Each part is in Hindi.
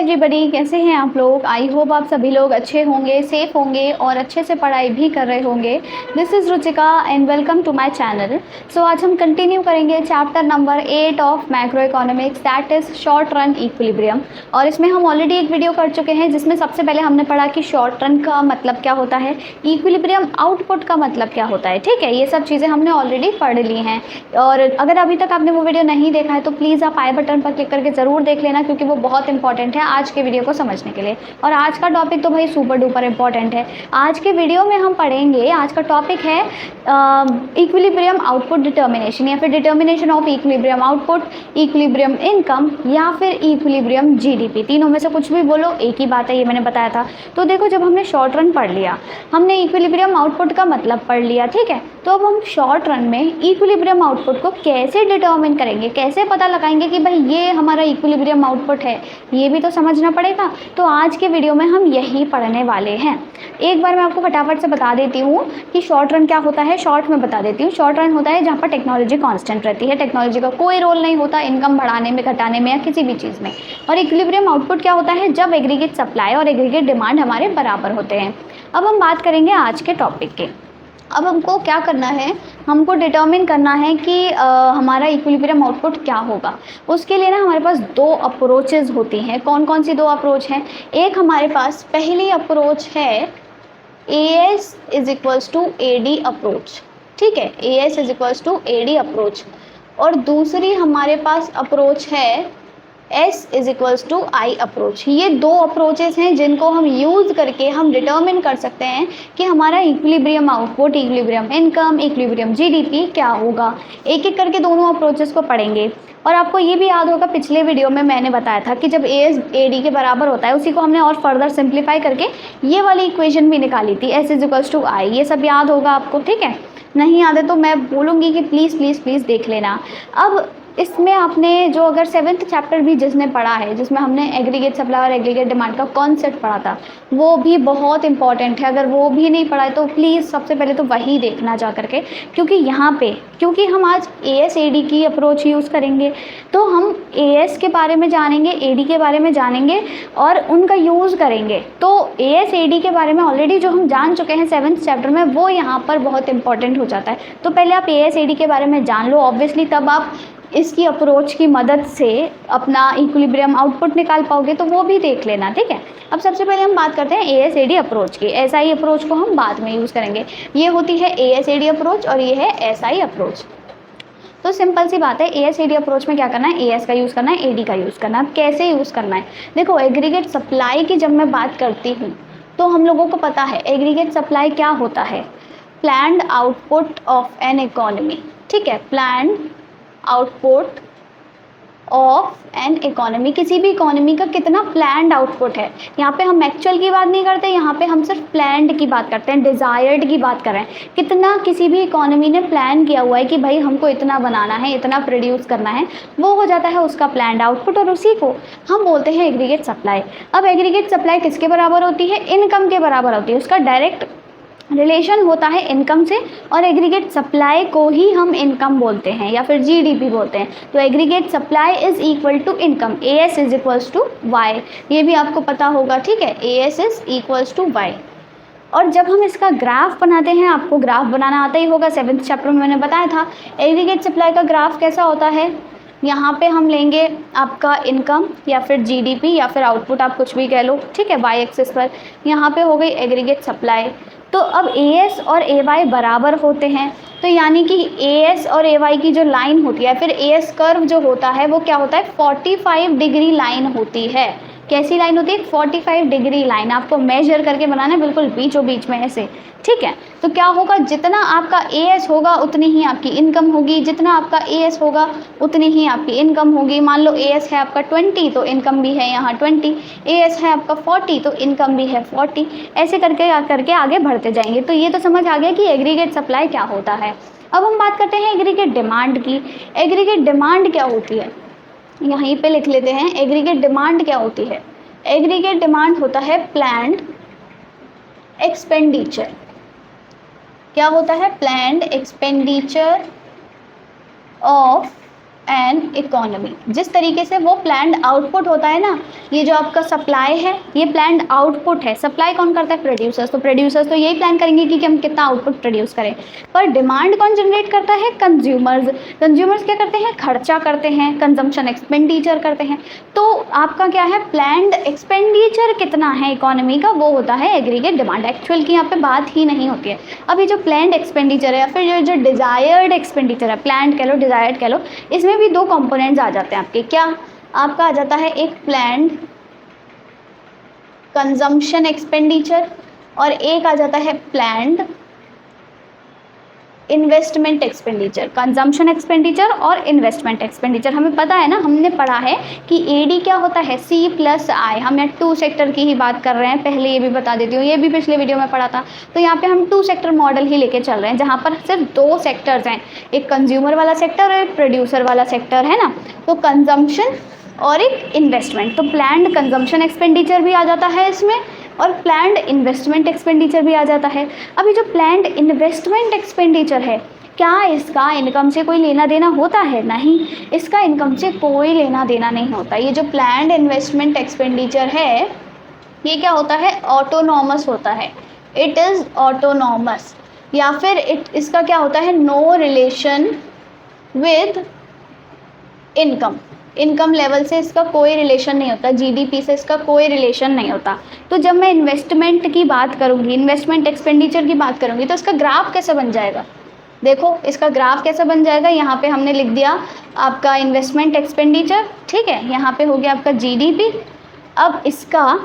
एवरीबॉडी, कैसे हैं आप लोग। आई होप आप सभी लोग अच्छे होंगे, सेफ होंगे और अच्छे से पढ़ाई भी कर रहे होंगे। This is Ruchika and welcome to my channel. So आज हम कंटिन्यू करेंगे chapter number 8 of macro economics, that is short run equilibrium. और इसमें हम ऑलरेडी एक वीडियो कर चुके हैं जिसमें सबसे पहले हमने पढ़ा कि शॉर्ट रन का मतलब क्या होता है, इक्विलिब्रियम आउटपुट का मतलब क्या होता है। ठीक है, ये सब चीज़ें हमने ऑलरेडी पढ़ ली हैं। और अगर अभी तक आपने वो वीडियो नहीं देखा है तो प्लीज़ आप आई बटन पर क्लिक करके ज़रूर देख लेना, क्योंकि वो बहुत इंपॉर्टेंट है आज के वीडियो को समझने के लिए। और आज का टॉपिक तो भाई सुपर डुपर इंपॉर्टेंट है। आज के वीडियो में हम पढ़ेंगे, आज का टॉपिक है इक्विलिब्रियम आउटपुट डिटर्मिनेशन, या फिर determination of equilibrium output, equilibrium income, या फिर इक्विलिब्रियम जीडीपी। तीनों में से कुछ भी बोलो, एक ही बात है, ये मैंने बताया था। तो देखो, जब हमने शॉर्ट रन पढ़ लिया, हमने इक्विलिब्रियम आउटपुट का मतलब पढ़ लिया, ठीक है। तो अब हम शॉर्ट रन में इक्विलिब्रियम आउटपुट को कैसे डिटर्मिन करेंगे, कैसे पता लगाएंगे कि भाई ये हमारा इक्विलिब्रियम आउटपुट है, ये भी तो समझना पड़ेगा। तो आज के वीडियो में हम यही पढ़ने वाले हैं। एक बार मैं आपको फटाफट से बता देती हूँ कि शॉर्ट रन क्या होता है। शॉर्ट में बता देती हूँ, शॉर्ट रन होता है जहाँ पर टेक्नोलॉजी कांस्टेंट रहती है, टेक्नोलॉजी का कोई रोल नहीं होता इनकम बढ़ाने में, घटाने में या किसी भी चीज़ में। और इक्विलिब्रियम आउटपुट क्या होता है, जब एग्रीगेट सप्लाई और एग्रीगेट डिमांड हमारे बराबर होते हैं। अब हम बात करेंगे आज के टॉपिक के। अब हमको क्या करना है, हमको डिटर्मिन करना है कि हमारा इक्विलिब्रियम आउटपुट क्या होगा। उसके लिए ना हमारे पास दो अप्रोचेज़ होती हैं। कौन कौन सी दो अप्रोच हैं? एक हमारे पास पहली अप्रोच है AS is equals to AD approach, ठीक है, AS is equals to AD approach. और दूसरी हमारे पास अप्रोच है S is equals to I approach. ये दो अप्रोचेस हैं जिनको हम यूज़ करके हम डिटर्मिन कर सकते हैं कि हमारा equilibrium output, equilibrium income, equilibrium GDP क्या होगा। एक एक करके दोनों अप्रोचेस को पढ़ेंगे। और आपको ये भी याद होगा, पिछले वीडियो में मैंने बताया था कि जब AS AD के बराबर होता है, उसी को हमने और फर्दर सिंप्लीफाई करके ये वाली इक्वेशन भी निकाली थी, S is equals to I। ये सब याद होगा आपको, ठीक है। नहीं याद है तो मैं बोलूँगी कि प्लीज़ प्लीज़ प्लीज़ देख लेना। अब इसमें आपने जो अगर 7th चैप्टर भी जिसने पढ़ा है, जिसमें हमने एग्रीगेट सप्लाई और एग्रीगेट डिमांड का कॉन्सेप्ट पढ़ा था, वो भी बहुत इंपॉर्टेंट है। अगर वो भी नहीं पढ़ा है तो प्लीज़ सबसे पहले तो वही देखना जा करके, क्योंकि यहाँ पे क्योंकि हम आज AS AD की अप्रोच यूज़ करेंगे, तो हम AS के बारे में जानेंगे, AD के बारे में जानेंगे और उनका यूज़ करेंगे। तो AS AD के बारे में ऑलरेडी जो हम जान चुके हैं 7th चैप्टर में, वो यहाँ पर बहुत इंपॉर्टेंट हो जाता है। तो पहले आप AS AD के बारे में जान लो, ऑब्वियसली तब आप इसकी अप्रोच की मदद से अपना इक्विलिब्रियम आउटपुट निकाल पाओगे, तो वो भी देख लेना, ठीक है। अब सबसे पहले हम बात करते हैं AS AD अप्रोच की। SI अप्रोच को हम बाद में यूज़ करेंगे। ये होती है AS AD अप्रोच और ये है SI अप्रोच। तो सिंपल सी बात है, AS AD अप्रोच में क्या करना है, AS का यूज़ करना है, AD का यूज़ करना है। अब कैसे यूज़ करना है, देखो एग्रीगेट सप्लाई की जब मैं बात करती हूँ तो हम लोगों को पता है एग्रीगेट सप्लाई क्या होता है, planned output of an economy, ठीक है, planned output of an economy. किसी भी इकोनॉमी का कितना प्लान्ड आउटपुट है। यहाँ पे हम एक्चुअल की बात नहीं करते, यहाँ पे हम सिर्फ प्लान्ड की बात करते हैं, डिज़ायर्ड की बात कर रहे हैं। कितना किसी भी इकोनॉमी ने प्लान किया हुआ है कि भाई हमको इतना बनाना है, इतना प्रोड्यूस करना है, वो हो जाता है उसका प्लान्ड आउटपुट, और उसी को हम बोलते हैं एग्रीगेट सप्लाई। अब एग्रीगेट सप्लाई किसके बराबर होती है, इनकम के बराबर होती है। उसका डायरेक्ट रिलेशन होता है इनकम से, और एग्रीगेट सप्लाई को ही हम इनकम बोलते हैं या फिर जीडीपी बोलते हैं। तो aggregate supply is equal to income, AS is equals to Y, ये भी आपको पता होगा, ठीक है, AS is equals to Y. और जब हम इसका ग्राफ बनाते हैं, आपको ग्राफ बनाना आता ही होगा, 7th चैप्टर में मैंने बताया था। एग्रीगेट सप्लाई का ग्राफ कैसा होता है, यहाँ पे हम लेंगे आपका इनकम या फिर जीडीपी या फिर आउटपुट, आप कुछ भी कह लो, ठीक है, वाई एक्सिस पर। यहाँ पे हो गई एग्रीगेट सप्लाई। तो अब AS और AY बराबर होते हैं, तो यानी कि AS और AY की जो लाइन होती है, फिर AS कर्व जो होता है वो क्या होता है, 45 डिग्री लाइन होती है। कैसी लाइन होती है, 45 डिग्री लाइन। आपको मेजर करके बनाना है, बिल्कुल बीचों बीच में ऐसे, ठीक है। तो क्या होगा, जितना आपका AS होगा उतनी ही आपकी इनकम होगी, जितना आपका AS होगा उतनी ही आपकी इनकम होगी। मान लो AS है आपका 20 तो इनकम भी है यहाँ 20, AS है आपका 40 तो इनकम भी है 40, ऐसे करके आगे बढ़ते जाएंगे। तो ये तो समझ आ गया कि एग्रीगेट सप्लाई क्या होता है। अब हम बात करते हैं एग्रीगेट डिमांड की। एग्रीगेट डिमांड क्या होती है, यहीं पे लिख लेते हैं। एग्रीगेट डिमांड क्या होती है, एग्रीगेट डिमांड होता है प्लान्ड एक्सपेंडिचर। क्या होता है, planned expenditure of an economy. जिस तरीके से वो प्लान्ड आउटपुट होता है ना, ये जो आपका सप्लाई है ये प्लान्ड आउटपुट है। सप्लाई कौन करता है? प्रोड्यूसर्स। तो प्रोड्यूसर्स तो यही प्लान करेंगे कि हम कितना आउटपुट प्रोड्यूस करें, पर डिमांड कौन जनरेट करता है? कंज्यूमर्स। कंज्यूमर्स क्या करते हैं? खर्चा करते हैं, कंजम्पशन एक्सपेंडिचर करते हैं। तो आपका क्या है? प्लान्ड एक्सपेंडिचर कितना है इकोनॉमी का, वो होता है एग्रीगेट डिमांड। एक्चुअल की यहाँ पे बात ही नहीं होती है। अब ये जो प्लान्ड एक्सपेंडिचर है या फिर ये जो डिज़ायर्ड एक्सपेंडिचर है, प्लान्ड कह लो डिज़ायर्ड कह लो, इसमें भी दो कंपोनेंट्स आ जाते हैं आपके। क्या आपका आ जाता है? एक प्लान्ड कंजम्पशन एक्सपेंडिचर और एक आ जाता है planned investment expenditure. Consumption expenditure और इन्वेस्टमेंट एक्सपेंडिचर हमें पता है ना, हमने पढ़ा है कि एडी क्या होता है? सी प्लस आई। हम यहाँ 2 सेक्टर की ही बात कर रहे हैं, पहले ये भी बता देती हूँ, ये भी पिछले वीडियो में पढ़ा था। तो यहाँ पे हम 2 सेक्टर मॉडल ही लेके चल रहे हैं, जहाँ पर सिर्फ 2 सेक्टर्स हैं, एक कंज्यूमर वाला सेक्टर और एक प्रोड्यूसर वाला सेक्टर है ना। तो कंजम्पशन और एक इन्वेस्टमेंट। तो प्लान्ड कंजम्पशन एक्सपेंडिचर भी आ जाता है इसमें और प्लान्ड इन्वेस्टमेंट एक्सपेंडिचर भी आ जाता है। अभी जो प्लान्ड इन्वेस्टमेंट एक्सपेंडिचर है, क्या इसका इनकम से कोई लेना देना होता है? नहीं, इसका इनकम से कोई लेना देना नहीं होता। ये जो प्लान्ड इन्वेस्टमेंट एक्सपेंडिचर है ये क्या होता है? ऑटोनॉमस होता है। इट इज़ ऑटोनॉमस, या फिर इसका क्या होता है? No relation with income. Income level से इसका कोई रिलेशन नहीं होता, जीडीपी से इसका कोई रिलेशन नहीं होता। तो जब मैं इन्वेस्टमेंट की बात करूँगी, इन्वेस्टमेंट एक्सपेंडिचर की बात करूँगी, तो इसका ग्राफ कैसे बन जाएगा? देखो इसका ग्राफ कैसे बन जाएगा। यहाँ पे हमने लिख दिया आपका इन्वेस्टमेंट एक्सपेंडिचर, ठीक है, यहाँ पे हो गया आपका जीडीपी। अब इसका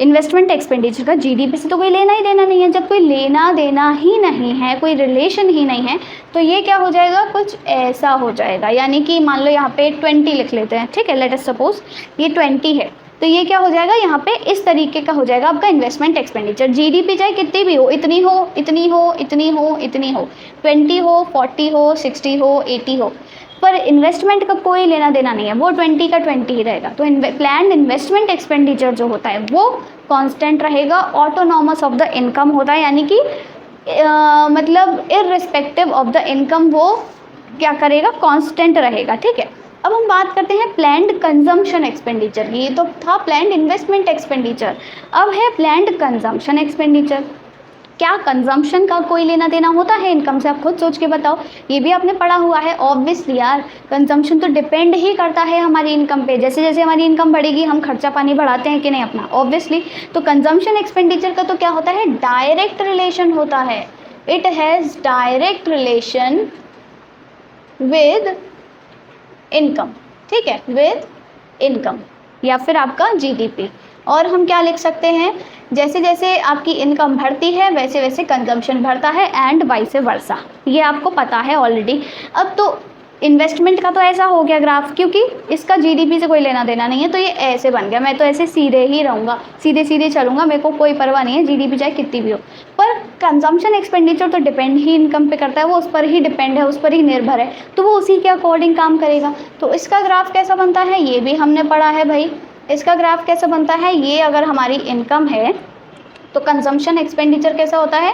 इन्वेस्टमेंट एक्सपेंडिचर का जीडीपी से तो कोई लेना ही देना नहीं है। जब कोई लेना देना ही नहीं है, कोई रिलेशन ही नहीं है, तो ये क्या हो जाएगा? कुछ ऐसा हो जाएगा। यानी कि मान लो यहाँ पे 20 लिख लेते हैं, ठीक है, लेट अस सपोज ये 20 है, तो ये क्या हो जाएगा? यहाँ पे इस तरीके का हो जाएगा आपका इन्वेस्टमेंट एक्सपेंडिचर। जीडीपी चाहे कितनी भी हो, इतनी हो, इतनी हो, इतनी हो, इतनी हो, 20 हो, 40 हो, 60 हो, 80 हो, पर इन्वेस्टमेंट का कोई लेना देना नहीं है, वो 20 का 20 ही रहेगा। तो प्लान्ड इन्वेस्टमेंट एक्सपेंडिचर जो होता है वो कांस्टेंट रहेगा, ऑटोनॉमस ऑफ द इनकम होता है, यानी कि मतलब इररिस्पेक्टिव ऑफ द इनकम वो क्या करेगा? कांस्टेंट रहेगा, ठीक है। अब हम बात करते हैं प्लान्ड कंजम्पशन एक्सपेंडिचर की। ये तो था प्लान्ड इन्वेस्टमेंट एक्सपेंडिचर, अब है प्लान्ड कंजम्पशन एक्सपेंडिचर। क्या कंजम्पशन का कोई लेना देना होता है इनकम से? आप खुद सोच के बताओ, ये भी आपने पढ़ा हुआ है। ऑब्वियसली यार, कंजम्पशन तो डिपेंड ही करता है हमारी इनकम पे। जैसे जैसे हमारी इनकम बढ़ेगी हम खर्चा पानी बढ़ाते हैं कि नहीं अपना, ऑब्वियसली। तो कंजम्पशन एक्सपेंडिचर का तो क्या होता है? डायरेक्ट रिलेशन होता है। It has direct relation with income, ठीक है, विद इनकम या फिर आपका जीडीपी। और हम क्या लिख सकते हैं? जैसे जैसे आपकी इनकम बढ़ती है वैसे वैसे कंजम्पशन बढ़ता है, एंड वाइस वर्सा। ये आपको पता है ऑलरेडी। अब तो इन्वेस्टमेंट का तो ऐसा हो गया ग्राफ, क्योंकि इसका जीडीपी से कोई लेना देना नहीं है, तो ये ऐसे बन गया। मैं तो ऐसे सीधे ही रहूँगा, सीधे सीधे चलूँगा, मेरे को कोई परवाह नहीं है जीडीपी चाहे कितनी भी हो। पर कंजम्पशन एक्सपेंडिचर तो डिपेंड ही इनकम पे करता है, वो उस पर ही डिपेंड है, उस पर ही निर्भर है, तो वो उसी के अकॉर्डिंग काम करेगा। तो इसका ग्राफ कैसा बनता है ये भी हमने पढ़ा है भाई। इसका ग्राफ कैसा बनता है? ये अगर हमारी इनकम है तो कंजम्पशन एक्सपेंडिचर कैसा होता है?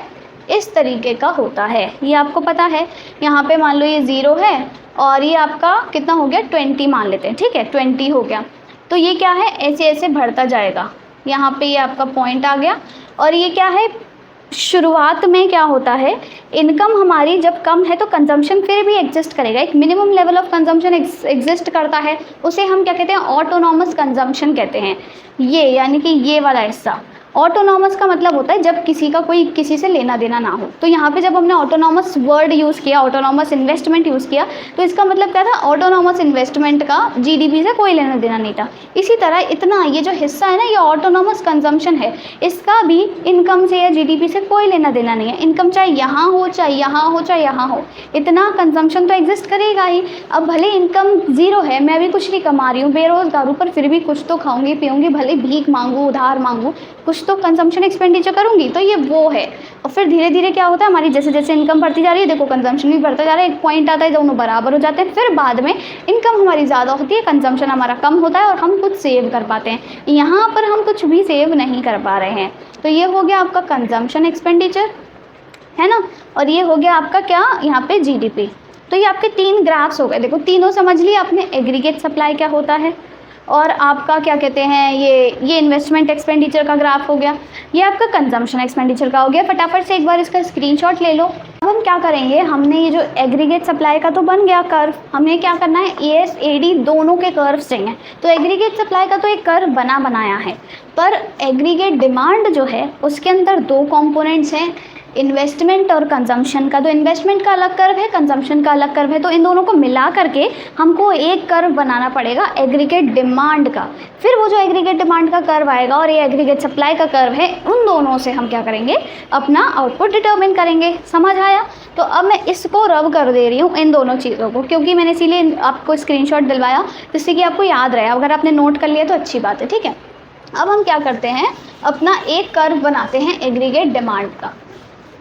इस तरीके का होता है, ये आपको पता है। यहाँ पे मान लो ये 0 है और ये आपका कितना हो गया? 20 मान लेते हैं, ठीक है, 20 हो गया। तो ये क्या है? ऐसे ऐसे बढ़ता जाएगा। यहाँ पे ये आपका पॉइंट आ गया, और ये क्या है? शुरुआत में क्या होता है? इनकम हमारी जब कम है तो कंजम्पशन फिर भी एग्जिस्ट करेगा, एक minimum level of consumption exist करता है, उसे हम क्या कहते हैं? ऑटोनॉमस कंजम्पशन कहते हैं। ये यानी कि ये वाला हिस्सा ऑटोनॉमस का मतलब होता है जब किसी का कोई किसी से लेना देना ना हो। तो यहाँ पे जब हमने ऑटोनॉमस वर्ड यूज़ किया, ऑटोनॉमस इन्वेस्टमेंट यूज़ किया, तो इसका मतलब क्या था? ऑटोनॉमस इन्वेस्टमेंट का जीडीपी से कोई लेना देना नहीं था। इसी तरह इतना ये जो हिस्सा है ना, ये ऑटोनॉमस कंजम्पशन है, इसका भी इनकम से या जीडीपी से कोई लेना देना नहीं है। इनकम चाहे यहाँ हो, चाहे यहाँ हो, चाहे यहाँ हो, इतना कंजम्पशन तो एग्जिस्ट करेगा ही। अब भले इनकम 0 है, मैं भी कुछ नहीं कमा रही हूँ, बेरोजगार हूँ, पर फिर भी कुछ तो खाऊंगी पीऊँगी, भले भीख मांगूँ, उधार मांगूँ, कुछ तो कंजम्पशन एक्सपेंडिचर करूंगी। तो ये वो है। और फिर धीरे धीरे क्या होता है? हमारी जैसे जैसे इनकम बढ़ती जा रही है, देखो कंजम्पशन भी बढ़ता जा रहा है, एक पॉइंट आता है दोनों बराबर हो जाते हैं, फिर बाद में इनकम हमारी ज़्यादा होती है, कंजम्पशन हमारा कम होता है और हम कुछ सेव कर पाते हैं। यहाँ पर हम कुछ भी सेव नहीं कर पा रहे हैं। तो ये हो गया आपका कंजम्पशन एक्सपेंडिचर, है ना। और ये हो गया आपका क्या? यहाँ पे जीडीपी। तो ये आपके 3 ग्राफ्स हो गए। देखो तीनों समझ लिए आपने, एग्रीगेट सप्लाई क्या होता है, और आपका क्या कहते हैं ये इन्वेस्टमेंट एक्सपेंडिचर का ग्राफ हो गया, ये आपका कंजम्पशन एक्सपेंडिचर का हो गया। फटाफट से एक बार इसका स्क्रीनशॉट ले लो। अब हम क्या करेंगे, हमने ये जो एग्रीगेट सप्लाई का तो बन गया कर्व, हमें क्या करना है, एएस एडी दोनों के कर्व्स चाहिए। तो एग्रीगेट सप्लाई का तो एक कर्व बनाया है, पर एग्रीगेट डिमांड जो है उसके अंदर 2 कंपोनेंट्स हैं, इन्वेस्टमेंट और कंजम्पशन का। तो इन्वेस्टमेंट का अलग कर्व है, कंजम्पशन का अलग कर्व है, तो इन दोनों को मिला करके हमको एक कर्व बनाना पड़ेगा एग्रीगेट डिमांड का। फिर वो जो एग्रीगेट डिमांड का कर्व आएगा और ये एग्रीगेट सप्लाई का कर्व है, उन दोनों से हम क्या करेंगे, अपना आउटपुट डिटर्मिन करेंगे। समझ आया? तो अब मैं इसको रब कर दे रही हूँ इन दोनों चीज़ों को, क्योंकि मैंने इसीलिए आपको स्क्रीनशॉट दिलवाया जिससे कि आपको याद रहे। अगर आपने नोट कर लिया तो अच्छी बात है, ठीक है। अब हम क्या करते हैं, अपना एक कर्व बनाते हैं एग्रीगेट डिमांड का,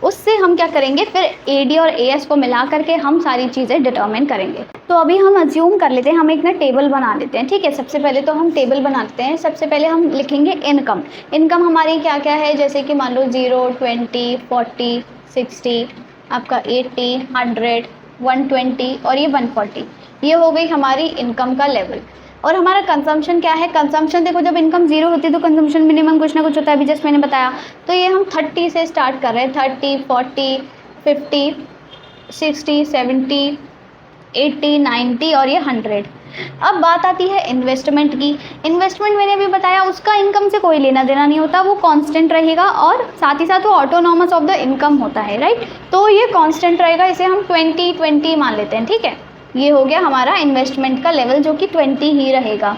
उससे हम क्या करेंगे, फिर एडी और एएस को मिला करके हम सारी चीज़ें डिटर्मिन करेंगे। तो अभी हम अज्यूम कर लेते हैं, हम एक ना टेबल बना लेते हैं, ठीक है। सबसे पहले तो हम टेबल बनाते हैं। सबसे पहले हम लिखेंगे इनकम। इनकम हमारी क्या क्या है, जैसे कि मान लो 0, 20, 40, 60, आपका 80, 100, 120 और ये 140, ये हो गई हमारी इनकम का लेवल। और हमारा कंजम्पशन क्या है, कंजम्पशन देखो जब इनकम 0 होती है तो कंजम्पशन मिनिमम कुछ ना कुछ होता है, अभी जस्ट मैंने बताया। तो ये हम 30 से स्टार्ट कर रहे हैं, 30, 40, 50, 60, 70, 80, 90 और ये 100। अब बात आती है इन्वेस्टमेंट की। इन्वेस्टमेंट मैंने भी बताया उसका इनकम से कोई लेना देना नहीं होता, वो कांस्टेंट रहेगा और साथ ही साथ वो ऑटोनॉमस ऑफ द इनकम होता है, राइट। तो ये कांस्टेंट रहेगा, इसे हम 20 मान लेते हैं, ठीक है। ये हो गया हमारा इन्वेस्टमेंट का लेवल जो कि 20 ही रहेगा।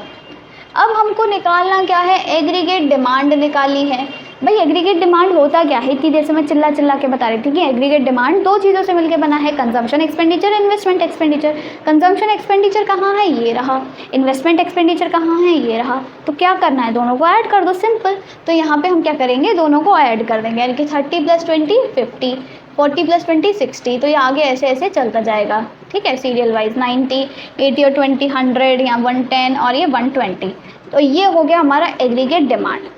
अब हमको निकालना क्या है, एग्रीगेट डिमांड निकालनी है। भाई एग्रीगेट डिमांड होता क्या है, इतनी देर से मैं चिल्ला के बता रही थी कि एग्रीगेट डिमांड 2 चीज़ों से मिलकर बना है, consumption expenditure, investment expenditure. Consumption expenditure कहाँ है, ये रहा। इन्वेस्टमेंट एक्सपेंडिचर कहाँ है, ये रहा। तो क्या करना है, दोनों को ऐड कर दो, सिंपल। तो यहाँ पे हम क्या करेंगे, दोनों को ऐड कर देंगे, यानी कि 30 + 20 50, 40 + 20 60। तो ये आगे ऐसे ऐसे चलता जाएगा, ठीक है, सीरियल वाइज 90, 80 और 20 100, या 110 और ये 120। तो ये हो गया हमारा एग्रीगेट डिमांड।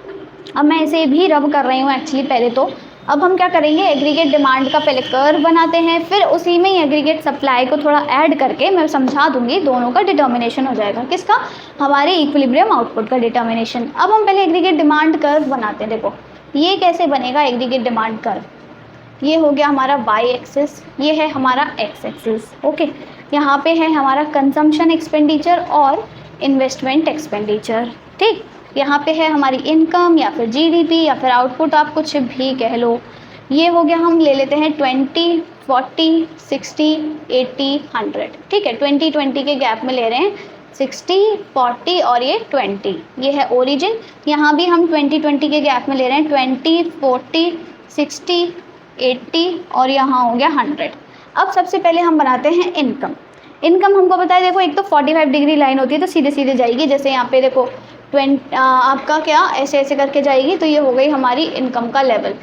अब मैं इसे भी रब कर रही हूँ एक्चुअली पहले तो। अब हम क्या करेंगे, एग्रीगेट डिमांड का पहले कर्व बनाते हैं, फिर उसी में ही एग्रीगेट सप्लाई को थोड़ा ऐड करके मैं समझा दूंगी, दोनों का डिटर्मिनेशन हो जाएगा। किसका, हमारे इक्विलिब्रियम आउटपुट का डिटर्मिनेशन। अब हम पहले एग्रीगेट डिमांड कर्व बनाते हैं। देखो ये कैसे बनेगा एग्रीगेट डिमांड कर्व, ये हो गया हमारा वाई एक्सिस, ये है हमारा एक्स एक्सिस, ओके। यहाँ पे है हमारा कंजम्पशन एक्सपेंडिचर और इन्वेस्टमेंट एक्सपेंडिचर, ठीक। यहाँ पे है हमारी इनकम या फिर जीडीपी या फिर आउटपुट, आप कुछ भी कह लो। ये हो गया, हम ले लेते हैं 20, 40, 60, 80, 100, ठीक है। 20 के गैप में ले रहे हैं, 60, 40 और ये 20, ये है ओरिजिन। यहाँ भी हम 20 के गैप में ले रहे हैं, 20, 40, 60, 80 और यहाँ हो गया 100। अब सबसे पहले हम बनाते हैं इनकम। इनकम हमको पता है, देखो एक तो 45 डिग्री लाइन होती है तो सीधे सीधे जाएगी, जैसे यहाँ पे देखो आपका क्या ऐसे ऐसे करके जाएगी। तो ये हो गई हमारी इनकम का लेवल,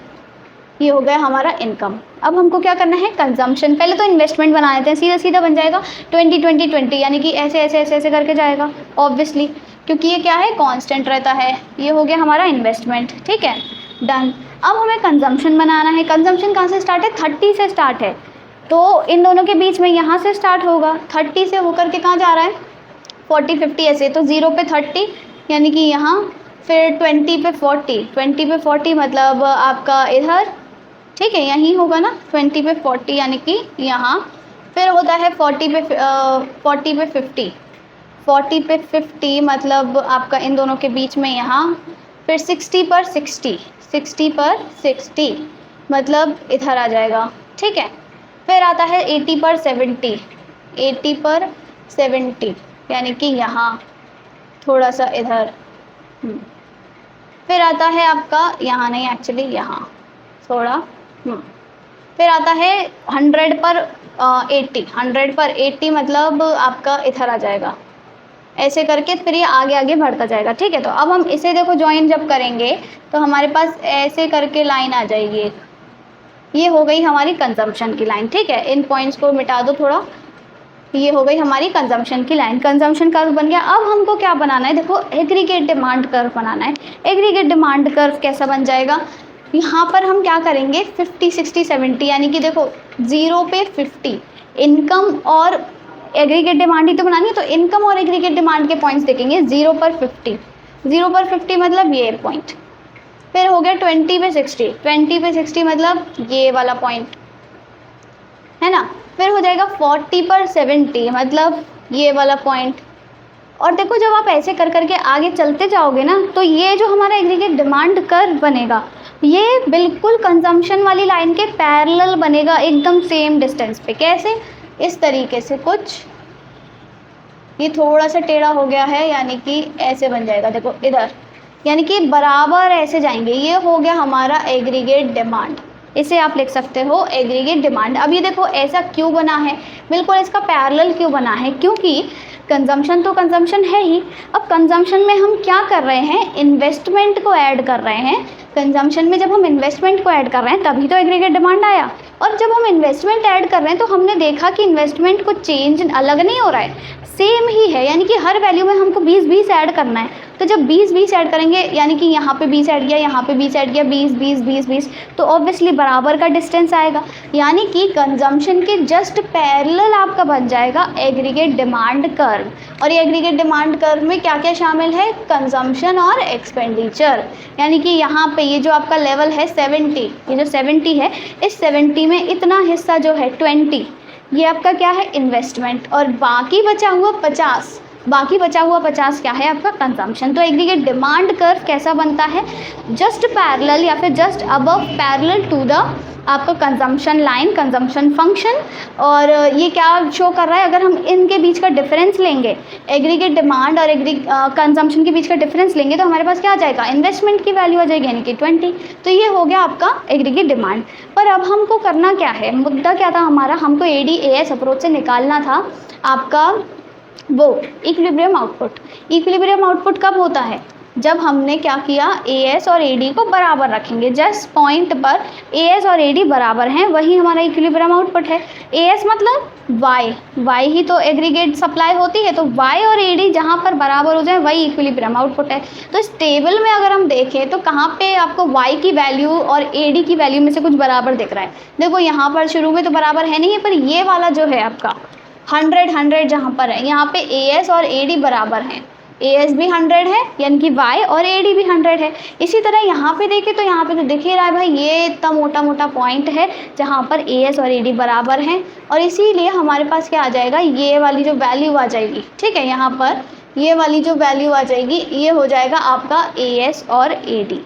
ये हो गया हमारा इनकम। अब हमको क्या करना है, कंजम्पशन। पहले तो इन्वेस्टमेंट बना देते हैं, सीधा सीधा बन जाएगा 20, 20, 20, यानी कि ऐसे ऐसे ऐसे ऐसे करके जाएगा ऑब्वियसली, क्योंकि ये क्या है, कांस्टेंट रहता है। ये हो गया हमारा इन्वेस्टमेंट, ठीक है, डन। अब हमें कंजम्पशन बनाना है। कंजम्पशन कहाँ से स्टार्ट है, 30 से स्टार्ट है, तो इन दोनों के बीच में यहाँ से स्टार्ट होगा, 30 से होकर के कहाँ जा रहा है, 40, 50 ऐसे। तो 0 पे 30 यानी कि यहाँ, फिर 20 पे 40, 20 पे 40 मतलब आपका इधर, ठीक है, यहीं होगा ना, 20 पे 40 यानी कि यहाँ। फिर होता है 40 पे 50, 40 पे 50 मतलब आपका इन दोनों के बीच में यहाँ। फिर 60 पर 60, 60 पर 60 मतलब इधर आ जाएगा, ठीक है। फिर आता है 80 पर 70, 80 पर 70 यानी कि यहाँ थोड़ा सा इधर। फिर आता है आपका यहाँ नहीं, एक्चुअली यहाँ थोड़ा। फिर आता है 100 पर 80, 100 पर 80 मतलब आपका इधर आ जाएगा, ऐसे करके फिर ये आगे आगे बढ़ता जाएगा, ठीक है। तो अब हम इसे देखो ज्वाइन जब करेंगे तो हमारे पास ऐसे करके लाइन आ जाएगी एक, ये हो गई हमारी कंजम्पशन की लाइन, ठीक है। इन पॉइंट्स को मिटा दो थोड़ा, ये हो गई हमारी कंजम्पशन की लाइन, कंजम्पशन कर्व बन गया। अब हमको क्या बनाना है, देखो एग्रीगेट डिमांड कर्व बनाना है। एग्रीगेट डिमांड कर्व कैसा बन जाएगा, यहाँ पर हम क्या करेंगे 50, 60, 70 यानी कि देखो 0 पे 50 इनकम और एग्रीगेट डिमांड ही तो बनानी है, तो इनकम और एग्रीगेट डिमांड के पॉइंट्स देखेंगे 0 पर 50, 0 पर 50 मतलब ये पॉइंट, फिर हो गया 20 पे 60, 20 पे 60 मतलब ये वाला पॉइंट है ना, फिर हो जाएगा 40 पर 70 मतलब ये वाला पॉइंट। और देखो जब आप ऐसे कर करके आगे चलते जाओगे ना, तो ये जो हमारा एग्रीगेट डिमांड कर्व बनेगा ये बिल्कुल कंजम्पशन वाली लाइन के पैरेलल बनेगा, एकदम सेम डिस्टेंस पे। कैसे? इस तरीके से कुछ, ये थोड़ा सा टेढ़ा हो गया है, यानी कि ऐसे बन जाएगा, देखो इधर, यानी कि बराबर ऐसे जाएंगे। ये हो गया हमारा एग्रीगेट डिमांड, इसे आप लिख सकते हो एग्रीगेट डिमांड। अब ये देखो ऐसा क्यों बना है, बिल्कुल इसका पैरेलल क्यों बना है, क्योंकि कंजम्पशन तो कंजम्पशन है ही। अब कंजम्पशन में हम क्या कर रहे हैं, इन्वेस्टमेंट को ऐड कर रहे हैं। कंजम्पशन में जब हम इन्वेस्टमेंट को ऐड कर रहे हैं तभी तो एग्रीगेट डिमांड आया। और जब हम इन्वेस्टमेंट ऐड कर रहे हैं तो हमने देखा कि इन्वेस्टमेंट को चेंज अलग नहीं हो रहा है, सेम ही है, यानी कि हर वैल्यू में हमको 20-20 ऐड करना है। तो जब 20-20 ऐड करेंगे, यानी कि यहाँ पे 20 ऐड किया, यहाँ पे 20 ऐड किया, 20-20-20-20, तो ऑब्वियसली बराबर का डिस्टेंस आएगा, यानी कि कंजम्पशन के जस्ट पैरेलल आपका बन जाएगा एग्रीगेट डिमांड कर्व। और ये एग्रीगेट डिमांड कर्व में क्या क्या शामिल है, कंजम्पशन और एक्सपेंडिचर। यानी कि यहाँ पे ये जो आपका लेवल है 70, ये जो 70 है, इस 70 में इतना हिस्सा जो है 20, ये आपका क्या है, इन्वेस्टमेंट, और बाकी बचा हुआ 50 क्या है आपका कंजम्पशन। तो एग्रीगेट डिमांड कर्व कैसा बनता है, जस्ट पैरेलल या फिर just above parallel to the आपका कंजम्पशन लाइन, कंजम्पशन फंक्शन। और ये क्या शो कर रहा है, अगर हम इनके बीच का डिफरेंस लेंगे, एग्रीगेट डिमांड और कंजम्पशन के बीच का डिफरेंस लेंगे, तो हमारे पास क्या आ जाएगा, इन्वेस्टमेंट की वैल्यू आ जाएगी, यानी कि 20। तो ये हो गया आपका एग्रीगेट डिमांड। पर अब हमको करना क्या है, मुद्दा क्या था हमारा, हमको ADAS अप्रोच से निकालना था आपका वो इक्विलिब्रियम आउटपुट। इक्विलिब्रियम आउटपुट कब होता है, जब हमने क्या किया, AS और AD को बराबर रखेंगे, जस्ट पॉइंट पर AS और AD बराबर हैं, वही हमारा इक्विलिब्रियम आउटपुट है। AS मतलब Y ही तो एग्रीगेट सप्लाई होती है, तो Y और AD जहाँ पर बराबर हो जाए वही इक्विलिब्रियम आउटपुट है। तो इस टेबल में अगर हम देखें तो कहाँ पे आपको Y की वैल्यू और AD की वैल्यू में से कुछ बराबर दिख रहा है, देखो यहाँ पर शुरू में तो बराबर है नहीं है, पर ये वाला जो है आपका 100 जहाँ पर है, यहाँ पे AS और AD बराबर हैं, AS भी 100 है, यानी कि Y और AD भी 100 है। इसी तरह यहाँ पे देखें तो यहाँ पे तो दिख ही रहा है भाई, ये इतना मोटा मोटा पॉइंट है जहाँ पर AS और AD बराबर हैं, और इसीलिए हमारे पास क्या आ जाएगा, ये वाली जो वैल्यू आ जाएगी, ठीक है, यहाँ पर ये वाली जो वैल्यू आ जाएगी, ये हो जाएगा आपका AS और AD।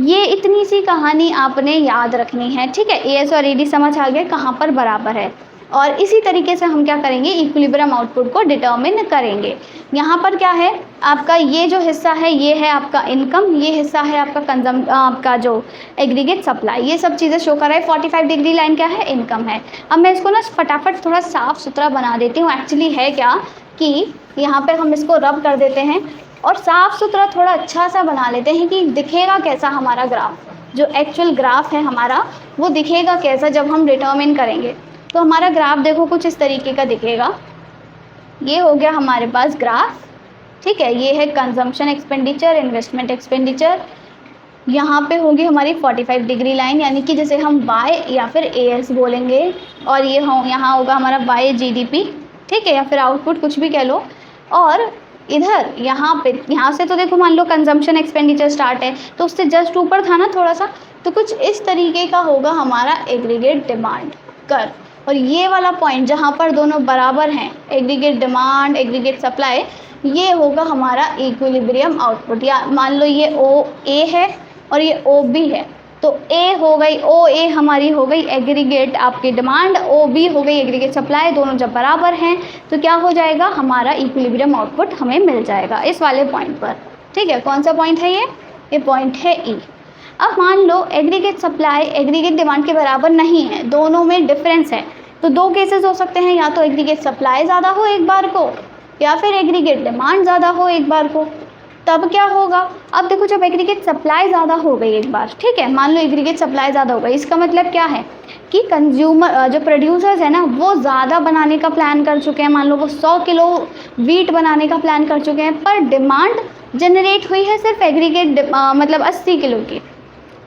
ये इतनी सी कहानी आपने याद रखनी है, ठीक है, AS और AD समझ आ गया कहाँ पर बराबर है। और इसी तरीके से हम क्या करेंगे, इक्विलिब्रियम आउटपुट को डिटर्मिन करेंगे। यहाँ पर क्या है आपका, ये जो हिस्सा है ये है आपका इनकम, ये हिस्सा है आपका आपका जो एग्रीगेट सप्लाई, ये सब चीज़ें शो कर रहा है। 45 डिग्री लाइन क्या है, इनकम है। अब मैं इसको ना फटाफट थोड़ा साफ़ सुथरा बना देती हूँ। एक्चुअली है क्या कि यहाँ पर हम इसको रब कर देते हैं और साफ़ सुथरा थोड़ा अच्छा सा बना लेते हैं कि दिखेगा कैसा हमारा ग्राफ, जो एक्चुअल ग्राफ है हमारा वो दिखेगा कैसा जब हम डिटर्मिन करेंगे। तो हमारा ग्राफ देखो कुछ इस तरीके का दिखेगा। ये हो गया हमारे पास ग्राफ, ठीक है, ये है कंजम्पशन एक्सपेंडिचर, इन्वेस्टमेंट एक्सपेंडिचर। यहाँ पे होगी हमारी 45 डिग्री लाइन, यानी कि जैसे हम Y या फिर AS बोलेंगे, और ये यहाँ होगा हमारा Y GDP, ठीक है, या फिर आउटपुट कुछ भी कह लो। और इधर यहाँ से तो देखो मान लो कंजम्पशन एक्सपेंडिचर स्टार्ट है, तो उससे जस्ट ऊपर था ना थोड़ा सा, तो कुछ इस तरीके का होगा हमारा एग्रीगेट डिमांड कर्व। और ये वाला पॉइंट जहाँ पर दोनों बराबर हैं, एग्रीगेट डिमांड एग्रीगेट सप्लाई, ये होगा हमारा इक्विलिब्रियम आउटपुट। या मान लो ये OA है और ये OB है, तो A हो गई, OA हमारी हो गई एग्रीगेट आपकी डिमांड, OB हो गई एग्रीगेट सप्लाई। दोनों जब बराबर हैं तो क्या हो जाएगा, हमारा इक्विलिब्रियम आउटपुट हमें मिल जाएगा इस वाले पॉइंट पर, ठीक है। कौन सा पॉइंट है ये पॉइंट है E। अब मान लो एग्रीगेट सप्लाई एग्रीगेट डिमांड के बराबर नहीं है, दोनों में डिफरेंस है, तो दो केसेस हो सकते हैं, या तो एग्रीगेट सप्लाई ज़्यादा हो एक बार को, या फिर एग्रीगेट डिमांड ज़्यादा हो एक बार को। तब क्या होगा, अब देखो जब एग्रीगेट सप्लाई ज़्यादा हो गई एक बार, ठीक है, मान लो एग्रीगेट सप्लाई ज़्यादा हो गई, इसका मतलब क्या है कि कंज्यूमर जो प्रोड्यूसर्स है ना वो ज़्यादा बनाने का प्लान कर चुके हैं। मान लो वो 100 किलो वीट बनाने का प्लान कर चुके हैं, पर डिमांड जनरेट हुई है सिर्फ एग्रीगेट मतलब 80 किलो की,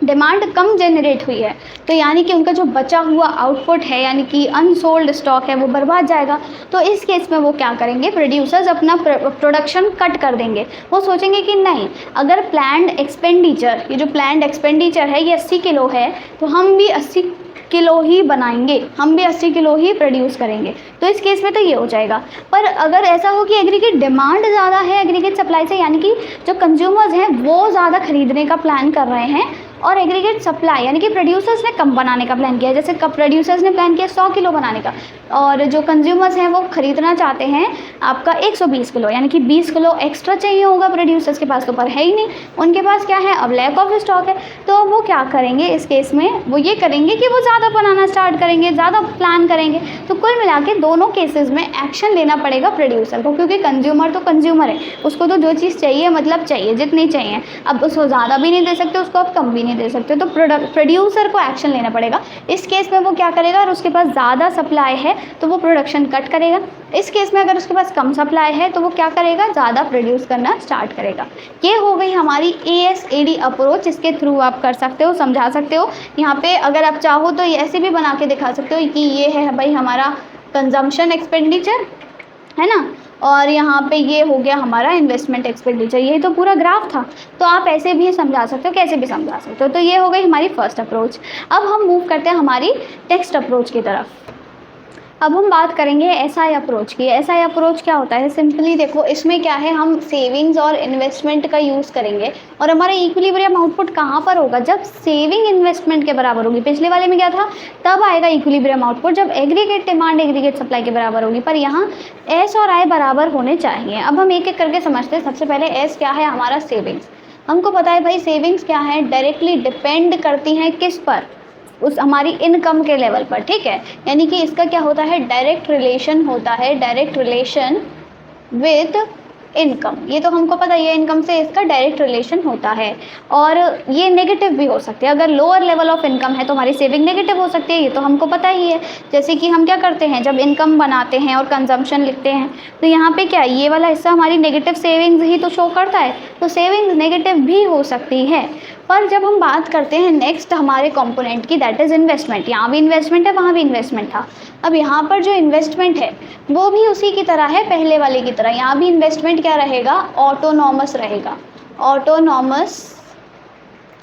डिमांड कम जनरेट हुई है, तो यानी कि उनका जो बचा हुआ आउटपुट है यानी कि अनसोल्ड स्टॉक है वो बर्बाद जाएगा। तो इस केस में वो क्या करेंगे, प्रोड्यूसर्स अपना प्रोडक्शन कट कर देंगे। वो सोचेंगे कि नहीं, अगर प्लान्ड एक्सपेंडिचर, ये जो प्लान्ड एक्सपेंडिचर है ये 80 किलो है, तो हम भी 80 किलो ही बनाएंगे, हम भी 80 किलो ही प्रोड्यूस करेंगे। तो इस केस में तो ये हो जाएगा। पर अगर ऐसा हो कि एग्रीगेट डिमांड ज़्यादा है एग्रीगेट सप्लाई से, यानी कि जो कंज्यूमर्स हैं वो ज़्यादा खरीदने का प्लान कर रहे हैं और एग्रीगेट सप्लाई यानी कि प्रोड्यूसर्स ने कम बनाने का प्लान किया है, जैसे प्रोड्यूसर्स ने प्लान किया 100 किलो बनाने का और जो कंज्यूमर्स हैं वो ख़रीदना चाहते हैं आपका 120 किलो, यानी कि 20 किलो एक्स्ट्रा चाहिए होगा प्रोड्यूसर्स के पास, तो पर है ही नहीं, उनके पास क्या है, अब लैक ऑफ स्टॉक है। तो वो क्या करेंगे इस केस में, वो ये करेंगे कि वो ज़्यादा बनाना स्टार्ट करेंगे, ज़्यादा प्लान करेंगे। तो कुल मिला के दोनों केसेस में एक्शन लेना पड़ेगा प्रोड्यूसर को, क्योंकि कंज्यूमर तो कंज्यूमर है, उसको तो जो चीज़ चाहिए मतलब चाहिए, जितनी चाहिए, अब उसको ज़्यादा भी नहीं दे सकते, उसको आप कम भी नहीं दे सकते, तो प्रोड्यूसर को एक्शन लेना पड़ेगा। इस केस में वो क्या करेगा, और उसके पास ज़्यादा सप्लाई है तो वो प्रोडक्शन कट करेगा। इस केस में अगर उसके पास कम सप्लाई है तो वो क्या करेगा, ज़्यादा प्रोड्यूस करना स्टार्ट करेगा। ये हो गई हमारी ASAD अप्रोच, इसके थ्रू आप कर सकते हो, समझा सकते हो। यहाँ पे अगर आप चाहो तो ये ऐसे भी बना के दिखा सकते हो कि ये है भाई हमारा कंजम्पशन एक्सपेंडिचर, है ना, और यहाँ पे ये हो गया हमारा इन्वेस्टमेंट एक्सपेंडिचर। ये तो पूरा ग्राफ था, तो आप ऐसे भी समझा सकते हो, कैसे भी समझा सकते हो। तो ये हो गई हमारी फर्स्ट अप्रोच। अब हम मूव करते हैं हमारी नेक्स्ट अप्रोच की तरफ। अब हम बात करेंगे SI अप्रोच की। SI अप्रोच क्या होता है, सिंपली देखो, इसमें क्या है, हम सेविंग्स और इन्वेस्टमेंट का यूज़ करेंगे और हमारा इक्विलिब्रियम आउटपुट कहाँ पर होगा, जब सेविंग इन्वेस्टमेंट के बराबर होगी। पिछले वाले में क्या था, तब आएगा इक्विलिब्रियम आउटपुट जब एग्रीगेट डिमांड एग्रीगेट सप्लाई के बराबर होगी, पर यहाँ S और I बराबर होने चाहिए। अब हम एक एक करके समझते हैं। सबसे पहले S क्या है, हमारा सेविंग्स। हमको पता है भाई सेविंग्स क्या है, डायरेक्टली डिपेंड करती हैं किस पर, उस हमारी इनकम के लेवल पर, ठीक है। यानी कि इसका क्या होता है, डायरेक्ट रिलेशन होता है, डायरेक्ट रिलेशन विद इनकम। ये तो हमको पता है, ये इनकम से इसका डायरेक्ट रिलेशन होता है। और ये नेगेटिव भी हो सकते हैं, अगर लोअर लेवल ऑफ इनकम है तो हमारी सेविंग नेगेटिव हो सकती है, ये तो हमको पता ही है। जैसे कि हम क्या करते हैं, जब इनकम बनाते हैं और कंजम्पशन लिखते हैं तो यहाँ पे क्या, ये वाला हिस्सा हमारी नेगेटिव सेविंग्स ही तो शो करता है, तो सेविंग्स नेगेटिव भी हो सकती है। पर जब हम बात करते हैं नेक्स्ट हमारे कंपोनेंट की, दैट इज़ इन्वेस्टमेंट। यहाँ भी इन्वेस्टमेंट है, वहाँ भी इन्वेस्टमेंट था। अब यहाँ पर जो इन्वेस्टमेंट है वो भी उसी की तरह है, पहले वाले की तरह। यहाँ भी इन्वेस्टमेंट क्या रहेगा, ऑटोनॉमस रहेगा, ऑटोनॉमस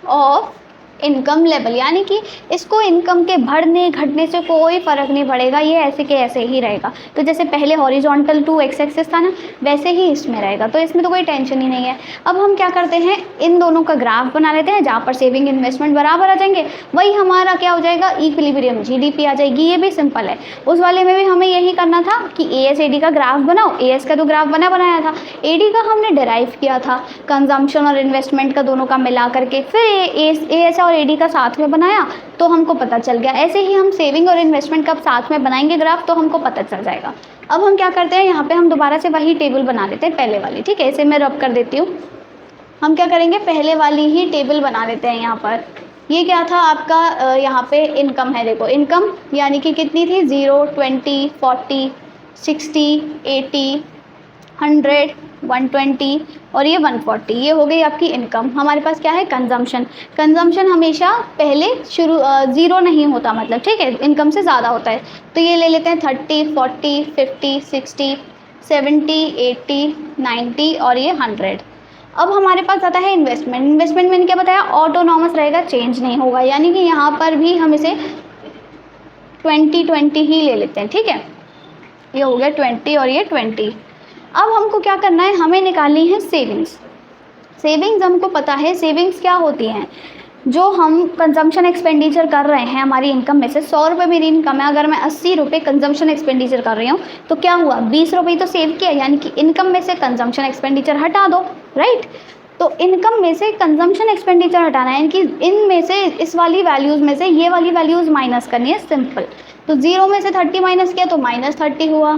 ऑफ इनकम लेवल, यानी कि इसको इनकम के बढ़ने घटने से कोई फ़र्क नहीं पड़ेगा, ये ऐसे के ऐसे ही रहेगा। तो जैसे पहले हॉरिजॉन्टल टू एक्स एक्सिस था ना, वैसे ही इसमें रहेगा, तो इसमें तो कोई टेंशन ही नहीं है। अब हम क्या करते हैं, इन दोनों का ग्राफ बना लेते हैं, जहाँ पर सेविंग इन्वेस्टमेंट बराबर आ जाएंगे, वही हमारा क्या हो जाएगा, इक्विलिब्रियम, GDP आ जाएगी। ये भी सिंपल है, उस वाले में भी हमें यही करना था कि ASAD का ग्राफ बनाओ। AS का तो ग्राफ बनाया था, AD का हमने डिराइव किया था, कंजम्पशन और इन्वेस्टमेंट का दोनों का मिला करके, फिर AS और AD का साथ में बनाया तो हमको पता चल गया। ऐसे ही हम सेविंग और इन्वेस्टमेंट का साथ में बनाएंगे ग्राफ, तो हमको पता चल जाएगा। अब हम क्या करते हैं, यहाँ पे हम दोबारा से वही टेबल बना लेते हैं, पहले वाली, ठीक है। इसे मैं रब कर देती हूँ। हम क्या करेंगे, पहले वाली ही टेबल बना लेते हैं। यहाँ पर ये क्या था आपका, यहाँ पे इनकम है, देखो इनकम यानी कि कितनी थी, 0, 20, 40, 60, 80, 100, 120 और ये 140, ये हो गई आपकी इनकम। हमारे पास क्या है, कंजम्पशन। कंजम्पशन हमेशा पहले शुरू 0 नहीं होता, मतलब ठीक है, इनकम से ज़्यादा होता है। तो ये ले लेते हैं 30, 40, 50, 60, 70, 80, 90 और ये 100। अब हमारे पास आता है इन्वेस्टमेंट। इन्वेस्टमेंट मैंने क्या बताया, ऑटोनॉमस रहेगा, चेंज नहीं होगा, यानी कि यहाँ पर भी हम इसे 20 ही ले लेते हैं, ठीक है। ये हो गया 20 और ये 20। अब हमको क्या करना है, हमें निकालनी है सेविंग्स। सेविंग्स हमको पता है, सेविंग्स क्या होती हैं, जो हम कंजम्पशन एक्सपेंडिचर कर रहे हैं हमारी इनकम में से। 100 रुपये मेरी इनकम है, अगर मैं 80 रुपये कंजम्पशन एक्सपेंडिचर कर रही हूँ तो क्या हुआ, 20 रुपये तो सेव किया, यानी कि इनकम में से कंजम्पशन एक्सपेंडिचर हटा दो, राइट। तो इनकम में से कंजम्पशन एक्सपेंडिचर हटाना है, यानी कि इन में से, इस वाली वैल्यूज़ में से ये वाली वैल्यूज़ माइनस करनी है, सिंपल। तो 0 में से 30 माइनस किया तो -30 हुआ,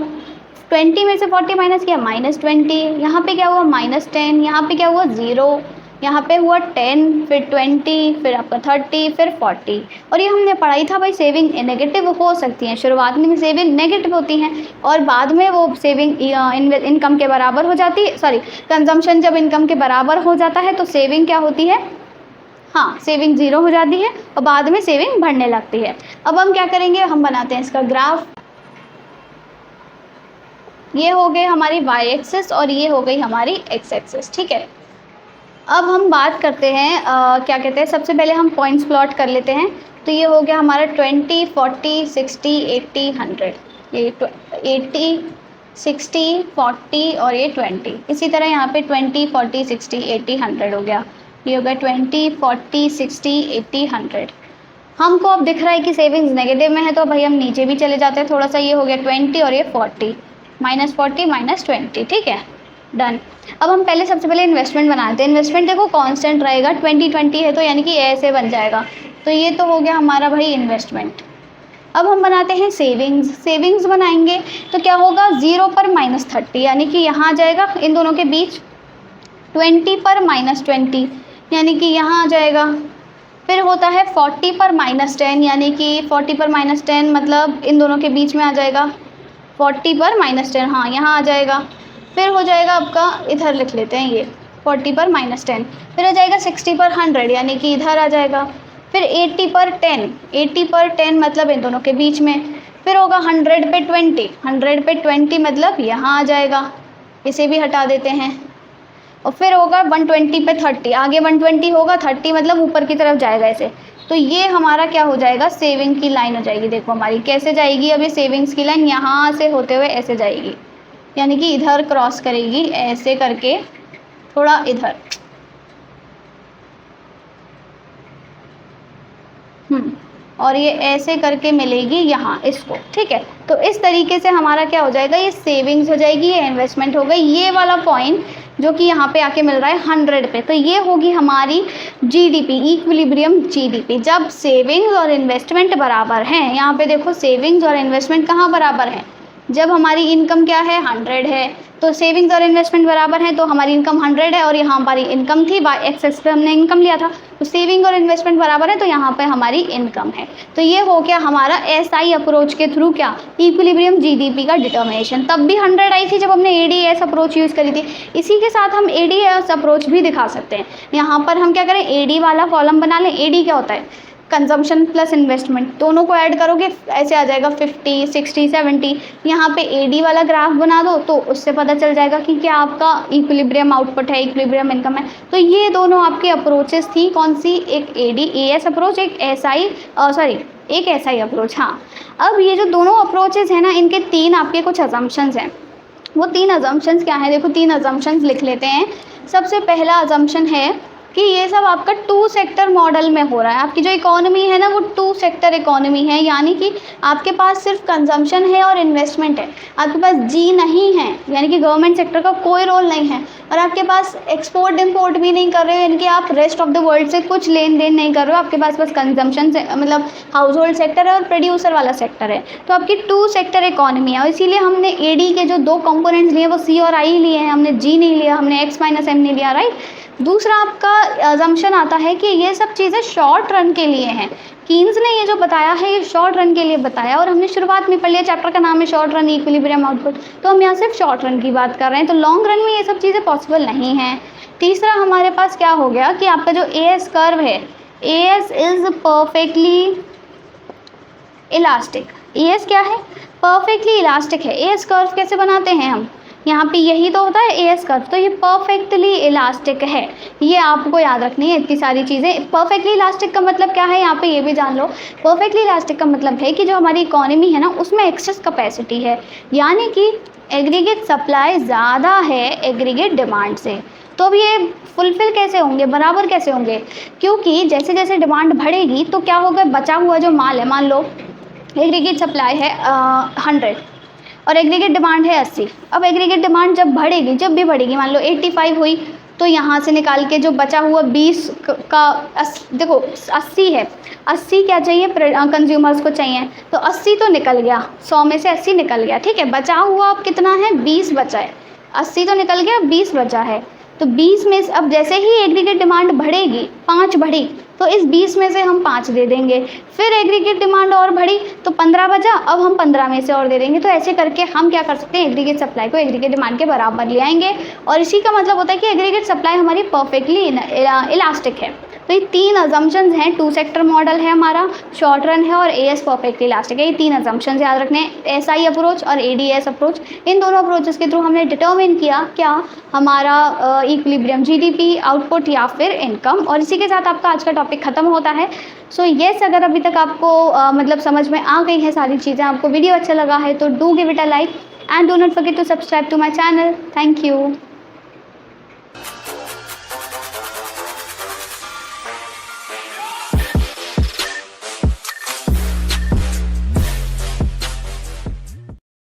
20 में से 40 माइनस किया -20, यहाँ पे क्या हुआ -10, यहाँ पे क्या हुआ 0, यहाँ पे हुआ 10, फिर 20, फिर आपका 30, फिर 40। और ये हमने पढ़ाई था भाई, सेविंग नेगेटिव हो सकती हैं, शुरुआत में सेविंग नेगेटिव होती हैं और बाद में वो सेविंग इनकम के बराबर हो जाती है, सॉरी कंजम्पशन जब इनकम के बराबर हो जाता है तो सेविंग क्या होती है हाँ, सेविंग ज़ीरो हो जाती है और बाद में सेविंग बढ़ने लगती है। अब हम क्या करेंगे, हम बनाते हैं इसका ग्राफ। ये हो गई हमारी वाई एक्सिस और ये हो गई हमारी एक्स एक्सिस, ठीक है। अब हम बात करते हैं क्या कहते हैं, सबसे पहले हम पॉइंट्स प्लॉट कर लेते हैं। तो ये हो गया हमारा 20, 40, 60, 80, 100, ये 80, 60, 40 और ये 20। इसी तरह यहाँ पे 20, 40, 60, 80, 100 हो गया। ये हो गया 20, 40, 60, 80, 100। हमको अब दिख रहा है कि सेविंग्स नेगेटिव में है, तो भाई हम नीचे भी चले जाते हैं थोड़ा सा। ये हो गया 20 और ये 40, -40 -20, ठीक है, डन। अब हम पहले सबसे पहले इन्वेस्टमेंट बनाते हैं। इन्वेस्टमेंट देखो कांस्टेंट रहेगा, 20 है तो यानी कि ऐसे बन जाएगा। तो ये तो हो गया हमारा भाई इन्वेस्टमेंट। अब हम बनाते हैं सेविंग्स। सेविंग्स बनाएंगे तो क्या होगा, 0 पर -30 यानी कि यहाँ आ जाएगा इन दोनों के बीच, 20 पर -20 यानी कि यहाँ आ जाएगा। फिर होता है 40 पर -10 यानी कि 40 पर -10 मतलब इन दोनों के बीच में आ जाएगा, 40 पर -10, हाँ यहाँ आ जाएगा। फिर हो जाएगा आपका, इधर लिख लेते हैं ये 40 पर -10। फिर आ जाएगा 60 पर 100 यानी कि इधर आ जाएगा। फिर 80 पर 10, 80 पर 10 मतलब इन दोनों के बीच में। फिर होगा 100 पे 20, 100 पे 20 मतलब यहाँ आ जाएगा, इसे भी हटा देते हैं। और फिर होगा 120 पे 30, आगे 120 होगा, 30 मतलब ऊपर की तरफ जाएगा ऐसे। तो ये हमारा क्या हो जाएगा, सेविंग की लाइन हो जाएगी। देखो हमारी कैसे जाएगी, अब ये सेविंग्स की लाइन यहाँ से होते हुए ऐसे जाएगी, यानी कि इधर क्रॉस करेगी ऐसे करके, थोड़ा इधर, और ये ऐसे करके मिलेगी यहाँ इसको, ठीक है। तो इस तरीके से हमारा क्या हो जाएगा, ये सेविंग्स हो जाएगी, ये इन्वेस्टमेंट हो गई। ये वाला पॉइंट जो कि यहाँ पे आके मिल रहा है 100 पे, तो ये होगी हमारी जीडीपी, इक्विलिब्रियम जीडीपी। जब सेविंग्स और इन्वेस्टमेंट बराबर हैं, यहाँ पे देखो सेविंग्स और इन्वेस्टमेंट कहाँ बराबर हैं, जब हमारी इनकम क्या है 100 है, तो सेविंग्स और इन्वेस्टमेंट बराबर हैं, तो हमारी इनकम 100 है और यहाँ हमारी इनकम थी, बाय एक्सेस पे हमने इनकम लिया था, तो सेविंग और इन्वेस्टमेंट बराबर है, तो यहाँ पे हमारी इनकम है। तो ये हो गया हमारा एसआई अप्रोच के थ्रू क्या, इक्विलिब्रियम जीडीपी का डिटर्मिनेशन। तब भी 100 आई थी जब हमने एडीएस अप्रोच यूज़ करी थी। इसी के साथ हम एडीएस अप्रोच भी दिखा सकते हैं। यहाँ पर हम क्या करें, एडी वाला कॉलम बना लें। एडी क्या होता है, कंजम्पशन प्लस इन्वेस्टमेंट, दोनों को ऐड करोगे ऐसे आ जाएगा 50, 60, 70। यहाँ पे एडी वाला ग्राफ बना दो तो उससे पता चल जाएगा कि क्या आपका इक्विलिब्रियम आउटपुट है, इक्विलिब्रियम इनकम है। तो ये दोनों आपकी अप्रोचेस थी, कौन सी, एक एडी एएस अप्रोच, एक एसआई एक एसआई अप्रोच। हाँ, अब ये जो दोनों अप्रोचेस हैं ना, इनके 3 आपके कुछ अजम्पशंस हैं। वो 3 अजम्पशंस क्या हैं, देखो 3 अजम्पशंस लिख लेते हैं। सबसे पहला अजम्पशन है कि ये सब आपका 2 सेक्टर मॉडल में हो रहा है। आपकी जो इकोनॉमी है ना, वो 2 सेक्टर इकोनॉमी है, यानी कि आपके पास सिर्फ कंजम्पशन है और इन्वेस्टमेंट है, आपके पास जी नहीं है, यानी कि गवर्नमेंट सेक्टर का कोई रोल नहीं है, और आपके पास एक्सपोर्ट इम्पोर्ट भी नहीं कर रहे हो, यानी कि आप रेस्ट ऑफ द वर्ल्ड से कुछ लेन देन नहीं कर रहे हो। आपके पास बस कंजम्पशन से मतलब हाउस होल्ड सेक्टर है और प्रोड्यूसर वाला सेक्टर है। तो आपकी 2 सेक्टर इकोनॉमी है, और इसीलिए हमने एडी के जो 2 कंपोनेंट्स लिए वो सी और आई लिए हैं, हमने जी नहीं लिया, हमने एक्स माइनस एम नहीं लिया, राइट। दूसरा आपका अजम्पशन आता है कि ये सब चीज़ें शॉर्ट रन के लिए हैं। कीन्स ने ये जो बताया है ये शॉर्ट रन के लिए बताया, और हमने शुरुआत में पढ़ लिया, चैप्टर का नाम है शॉर्ट रन इक्विलिब्रियम आउटपुट, तो हम यहाँ सिर्फ शॉर्ट रन की बात कर रहे हैं। तो लॉन्ग रन में ये सब चीज़ें पॉसिबल नहीं हैं। तीसरा हमारे पास क्या हो गया कि आपका जो एएस कर्व है, as is perfectly elastic. As क्या है, परफेक्टली इलास्टिक है। एएस कर्व कैसे बनाते हैं हम, यहाँ पे यही तो होता है एएस कर्व, तो ये परफेक्टली इलास्टिक है। ये आपको याद रखनी है इतनी सारी चीज़ें। परफेक्टली इलास्टिक का मतलब क्या है, यहाँ पे ये भी जान लो। परफेक्टली इलास्टिक का मतलब है कि जो हमारी इकोनॉमी है ना, उसमें एक्सेस कैपेसिटी है, यानी कि एग्रीगेट सप्लाई ज़्यादा है एग्रीगेट डिमांड से। तो अब ये फुलफिल कैसे होंगे, बराबर कैसे होंगे, क्योंकि जैसे जैसे डिमांड बढ़ेगी तो क्या होगा, बचा हुआ जो माल है, मान लो एग्रीगेट सप्लाई है 100 और एग्रीगेट डिमांड है 80। अब एग्रीगेट डिमांड जब बढ़ेगी, जब भी बढ़ेगी, मान लो 85 हुई, तो यहाँ से निकाल के जो बचा हुआ 20 का देखो 80 है, 80 क्या चाहिए कंज्यूमर्स को चाहिए, तो 80 तो निकल गया, 100 में से 80 निकल गया, ठीक है। बचा हुआ अब कितना है, 20 बचा है। 80 तो निकल गया, 20 बचा है। तो 20 में अब जैसे ही एग्रीगेट डिमांड बढ़ेगी, 5 बढ़ी तो इस 20 में से हम 5 दे देंगे। फिर एग्रीगेट डिमांड और बढ़ी तो 15 बचा, अब हम 15 में से और दे देंगे। तो ऐसे करके हम क्या कर सकते हैं, एग्रीगेट सप्लाई को एग्रीगेट डिमांड के बराबर ले आएंगे और इसी का मतलब होता है कि एग्रीगेट सप्लाई हमारी परफेक्टली इलास्टिक है। तो ये 3 अजम्पशंस हैं, 2 सेक्टर मॉडल है हमारा, शॉर्ट रन है और एएस परफेक्टली इलास्टिक है। ये 3 अजम्पशंस याद रखने हैं, एसआई अप्रोच और एडीएस अप्रोच। इन दोनों अप्रोचेस के थ्रू हमने डिटर्मिन किया क्या हमारा इक्विलिब्रियम जीडीपी आउटपुट या फिर इनकम। और इसी के साथ आपका आज का टॉपिक खत्म होता है। सो येस, अगर अभी तक आपको मतलब समझ में आ गई है सारी चीज़ें, आपको वीडियो अच्छा लगा है तो do give it a like and do not forget to subscribe to my channel. Thank you.